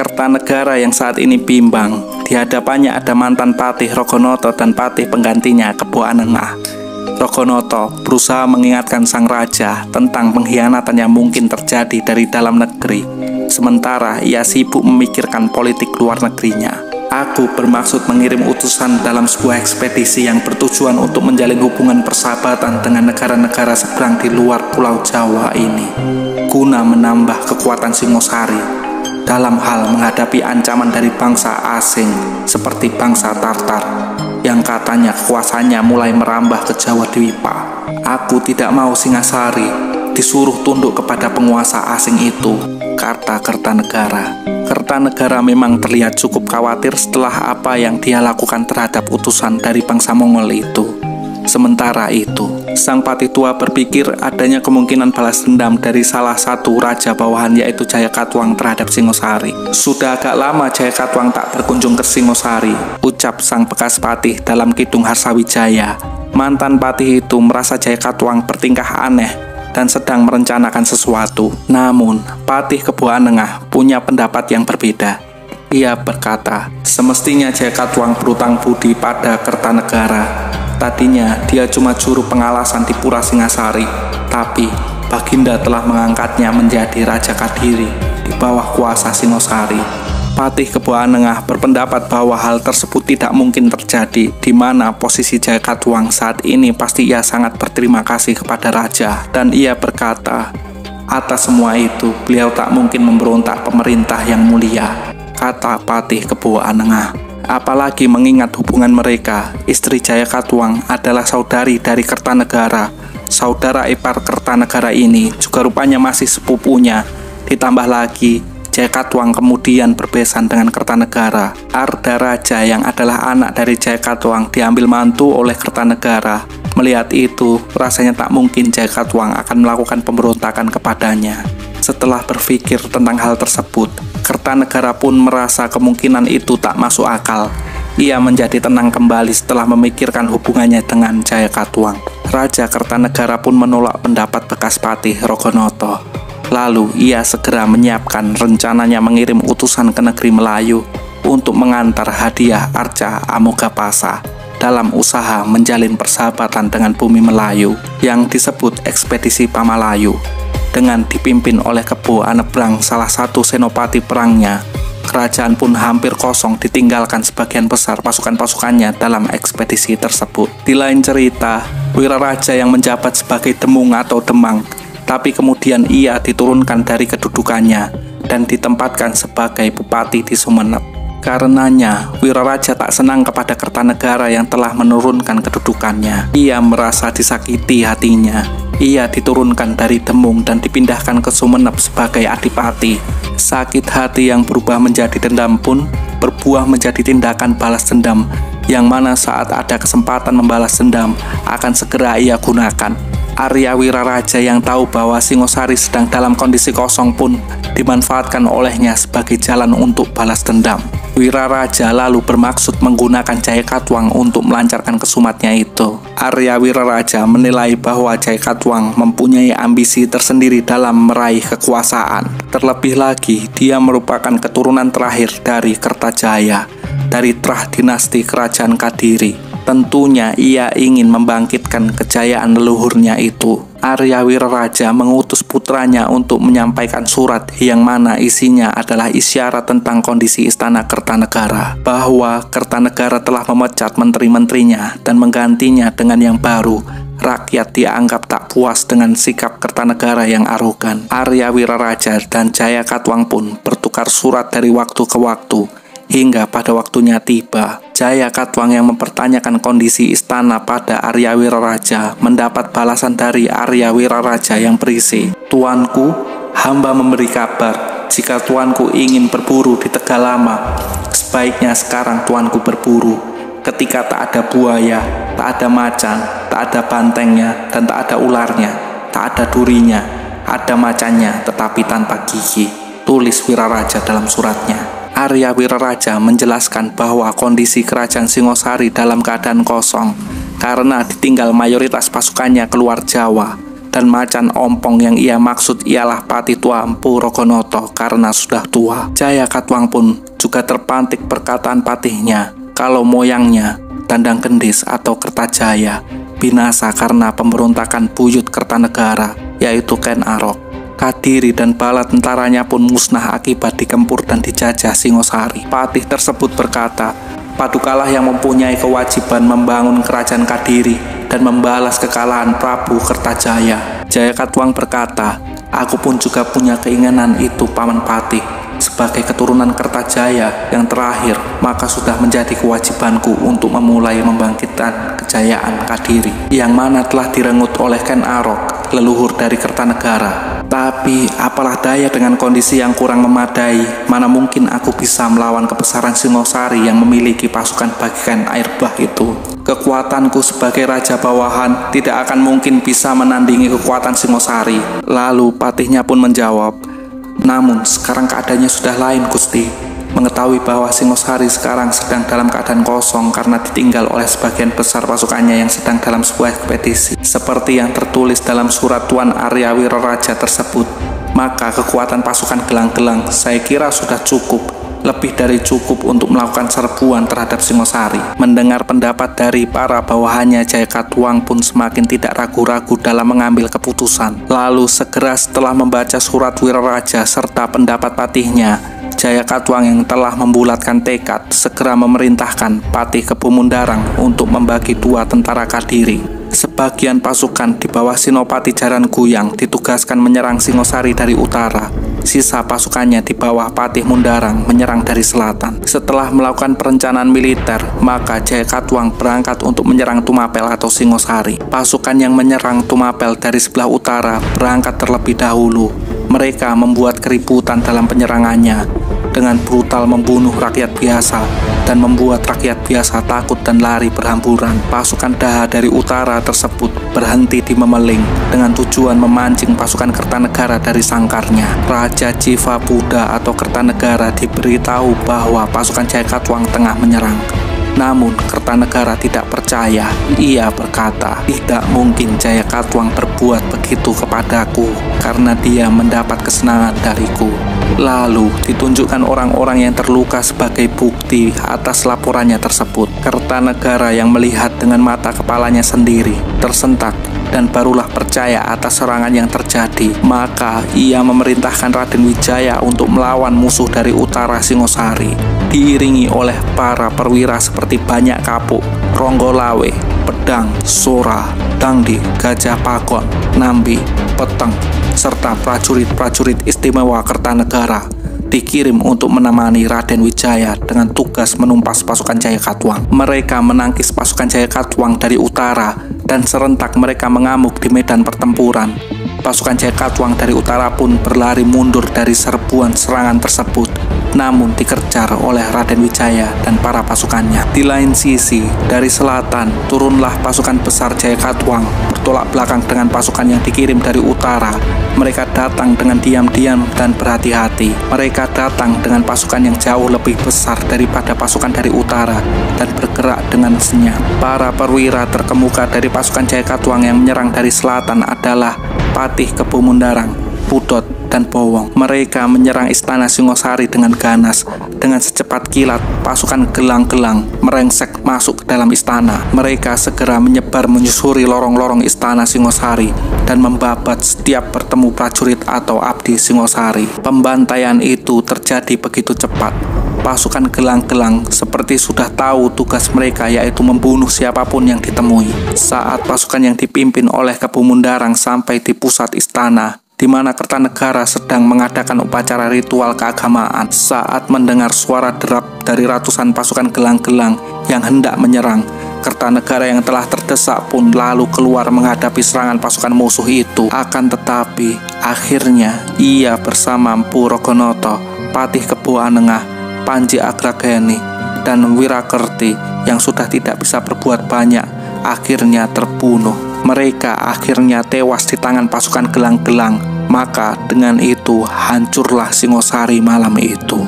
Kertanegara yang saat ini bimbang. Di hadapannya ada mantan patih Rogonoto dan patih penggantinya Kebo Anengah. Rogonoto berusaha mengingatkan sang raja tentang pengkhianatan yang mungkin terjadi dari dalam negeri, sementara ia sibuk memikirkan politik luar negerinya. Aku bermaksud mengirim utusan dalam sebuah ekspedisi yang bertujuan untuk menjalin hubungan persahabatan dengan negara-negara seberang di luar Pulau Jawa ini, guna menambah kekuatan Singosari dalam hal menghadapi ancaman dari bangsa asing seperti bangsa Tartar yang katanya kekuasaannya mulai merambah ke Jawa Dwipa. Aku tidak mau Singasari disuruh tunduk kepada penguasa asing itu, kata Kertanegara. Kertanegara memang terlihat cukup khawatir setelah apa yang dia lakukan terhadap utusan dari bangsa Mongol itu. Sementara itu, sang patih tua berpikir adanya kemungkinan balas dendam dari salah satu raja bawahan, yaitu Jayakatwang terhadap Singosari. Sudah agak lama Jayakatwang tak berkunjung ke Singosari, ucap sang bekas patih dalam Kidung Harsawijaya. Mantan patih itu merasa Jayakatwang bertingkah aneh dan sedang merencanakan sesuatu. Namun, patih Kebo Anengah punya pendapat yang berbeda. Ia berkata, semestinya Jayakatwang berutang budi pada Kertanegara. Tadinya dia cuma juru pengalasan di Pura Singasari, tapi Baginda telah mengangkatnya menjadi Raja Kadiri di bawah kuasa Singosari. Patih Kebo Anengah berpendapat bahwa hal tersebut tidak mungkin terjadi, di mana posisi Jayakatwang saat ini pasti ia sangat berterima kasih kepada raja, dan ia berkata, atas semua itu beliau tak mungkin memberontak pemerintah yang mulia, kata Patih Kebo Anengah. Apalagi mengingat hubungan mereka, istri Jayakatwang adalah saudari dari Kertanegara. Saudara ipar Kertanegara ini juga rupanya masih sepupunya. Ditambah lagi, Jayakatwang kemudian berbesan dengan Kertanegara. Arda Raja yang adalah anak dari Jayakatwang diambil mantu oleh Kertanegara. Melihat itu, rasanya tak mungkin Jayakatwang akan melakukan pemberontakan kepadanya. Setelah berpikir tentang hal tersebut, Kertanegara pun merasa kemungkinan itu tak masuk akal. Ia menjadi tenang kembali setelah memikirkan hubungannya dengan Jayakatwang. Raja Kertanegara pun menolak pendapat bekas patih Rogonoto. Lalu ia segera menyiapkan rencananya mengirim utusan ke negeri Melayu untuk mengantar hadiah arca Amogapasa dalam usaha menjalin persahabatan dengan bumi Melayu yang disebut Ekspedisi Pamalayu. Dengan dipimpin oleh Kebo Anebrang, salah satu senopati perangnya, kerajaan pun hampir kosong, ditinggalkan sebagian besar pasukan-pasukannya dalam ekspedisi tersebut. Di lain cerita, Wiraraja yang menjabat sebagai Demung atau Demang, tapi kemudian ia diturunkan dari kedudukannya dan ditempatkan sebagai bupati di Sumenep. Karenanya, Wiraraja tak senang kepada Kertanegara yang telah menurunkan kedudukannya. Ia merasa disakiti hatinya. Ia diturunkan dari Demung dan dipindahkan ke Sumenep sebagai adipati. Sakit hati yang berubah menjadi dendam pun berbuah menjadi tindakan balas dendam, yang mana saat ada kesempatan membalas dendam akan segera ia gunakan. Arya Wiraraja yang tahu bahwa Singosari sedang dalam kondisi kosong pun dimanfaatkan olehnya sebagai jalan untuk balas dendam. Wiraraja lalu bermaksud menggunakan Jayakatwang untuk melancarkan kesumatnya itu. Arya Wiraraja menilai bahwa Jayakatwang mempunyai ambisi tersendiri dalam meraih kekuasaan. Terlebih lagi, dia merupakan keturunan terakhir dari Kertajaya, dari Trah dinasti Kerajaan Kadiri. Tentunya ia ingin membangkitkan kejayaan leluhurnya itu. Arya Wiraraja mengutus putranya untuk menyampaikan surat yang mana isinya adalah isyarat tentang kondisi istana Kertanegara, bahwa Kertanegara telah memecat menteri-menterinya dan menggantinya dengan yang baru. Rakyat dianggap tak puas dengan sikap Kertanegara yang arogan. Arya Wiraraja dan Jayakatwang pun bertukar surat dari waktu ke waktu, hingga pada waktunya tiba, Jayakatwang yang mempertanyakan kondisi istana pada Arya Wiraraja mendapat balasan dari Arya Wiraraja yang berisi, "Tuanku, hamba memberi kabar jika tuanku ingin berburu di Tegalama. Sebaiknya sekarang tuanku berburu, ketika tak ada buaya, tak ada macan, tak ada bantengnya, dan tak ada ularnya, tak ada durinya, ada macannya tetapi tanpa gigi," tulis Wiraraja dalam suratnya. Arya Wiraraja menjelaskan bahwa kondisi kerajaan Singosari dalam keadaan kosong karena ditinggal mayoritas pasukannya keluar Jawa. dan macan ompong yang ia maksud ialah pati tua Empu Raghanata karena sudah tua. Jayakatwang pun juga terpantik perkataan patihnya kalau moyangnya Dandang Gendis atau Kertajaya binasa karena pemberontakan buyut Kertanegara yaitu Ken Arok. Kadiri dan bala tentaranya pun musnah akibat dikempur dan dijajah Singosari. Patih tersebut berkata, Padukalah yang mempunyai kewajiban membangun kerajaan Kadiri dan membalas kekalahan Prabu Kertajaya. Jayakatwang berkata, aku pun juga punya keinginan itu Paman Patih. Sebagai keturunan Kertajaya yang terakhir, maka sudah menjadi kewajibanku untuk memulai membangkitkan kejayaan Kadiri, yang mana telah direnggut oleh Ken Arok, leluhur dari Kertanegara. Tapi apalah daya dengan kondisi yang kurang memadai, mana mungkin aku bisa melawan kebesaran Singosari yang memiliki pasukan bagikan air bah itu. Kekuatanku sebagai raja bawahan tidak akan mungkin bisa menandingi kekuatan Singosari. Lalu patihnya pun menjawab, namun sekarang keadaannya sudah lain Gusti. Mengetahui bahwa Singosari sekarang sedang dalam keadaan kosong karena ditinggal oleh sebagian besar pasukannya yang sedang dalam sebuah ekspedisi, seperti yang tertulis dalam surat Tuan Arya Wiraraja tersebut, maka kekuatan pasukan gelang-gelang saya kira sudah cukup, lebih dari cukup untuk melakukan serbuan terhadap Singosari. Mendengar pendapat dari para bawahannya, Jayakatwang pun semakin tidak ragu-ragu dalam mengambil keputusan. Lalu segera setelah membaca surat Wiraraja serta pendapat patihnya, Jayakatwang yang telah membulatkan tekad segera memerintahkan Patih Kebu Mundarang untuk membagi dua tentara Kadiri. Sebagian pasukan di bawah Sinopati Jaran Guyang ditugaskan menyerang Singosari dari utara. Sisa pasukannya di bawah Patih Mundarang menyerang dari selatan. Setelah melakukan perencanaan militer, maka Jayakatwang berangkat untuk menyerang Tumapel atau Singosari. Pasukan yang menyerang Tumapel dari sebelah utara berangkat terlebih dahulu. Mereka membuat keributan dalam penyerangannya dengan brutal membunuh rakyat biasa dan membuat rakyat biasa takut dan lari berhamburan. Pasukan Daha dari utara tersebut berhenti di Memeling dengan tujuan memancing pasukan Kertanegara dari sangkarnya. Raja Jiva Buddha atau Kertanegara diberitahu bahwa pasukan Jayakatwang tengah menyerang. Namun Kertanegara tidak percaya. Ia berkata, tidak mungkin Jayakatwang berbuat begitu kepadaku karena dia mendapat kesenangan dariku. Lalu ditunjukkan orang-orang yang terluka sebagai bukti atas laporannya tersebut. Kertanegara yang melihat dengan mata kepalanya sendiri tersentak dan barulah percaya atas serangan yang terjadi. Maka ia memerintahkan Raden Wijaya untuk melawan musuh dari utara Singosari, diiringi oleh para perwira seperti Banyak Kapuk, Ronggolawe, Pedang, Sora, Dangdi, Gajah Pakon, Nambi, Peteng, serta prajurit-prajurit istimewa Kertanegara dikirim untuk menemani Raden Wijaya dengan tugas menumpas pasukan Jayakatwang. Mereka menangkis pasukan Jayakatwang dari utara dan serentak mereka mengamuk di medan pertempuran. Pasukan Jayakatwang dari utara pun berlari mundur dari serbuan serangan tersebut, namun dikejar oleh Raden Wijaya dan para pasukannya. Di lain sisi, dari selatan turunlah pasukan besar Jayakatwang bertolak belakang dengan pasukan yang dikirim dari utara. Mereka datang dengan diam-diam dan berhati-hati. Mereka datang dengan pasukan yang jauh lebih besar daripada pasukan dari utara dan bergerak dengan senyap. Para perwira terkemuka dari pasukan Jayakatwang yang menyerang dari selatan adalah Patih Kebu Mundarang, Pudot, dan Bowong. Mereka menyerang istana Singosari dengan ganas. Dengan secepat kilat, pasukan gelang-gelang merengsek masuk ke dalam istana. Mereka segera menyebar menyusuri lorong-lorong istana Singosari dan membabat setiap bertemu prajurit atau abdi Singosari. Pembantaian itu terjadi begitu cepat. Pasukan gelang-gelang seperti sudah tahu tugas mereka, yaitu membunuh siapapun yang ditemui. Saat pasukan yang dipimpin oleh Kebu Mundarang sampai di pusat istana, di mana Kertanegara sedang mengadakan upacara ritual keagamaan, saat mendengar suara derap dari ratusan pasukan gelang-gelang yang hendak menyerang, Kertanegara yang telah terdesak pun lalu keluar menghadapi serangan pasukan musuh itu. Akan tetapi, akhirnya ia bersama Empu Raghanata, Patih Kebu Anengah, Panji Agrageni, dan Wirakerti yang sudah tidak bisa berbuat banyak, akhirnya terbunuh. Mereka akhirnya tewas di tangan pasukan gelang-gelang. Maka dengan itu hancurlah Singosari malam itu.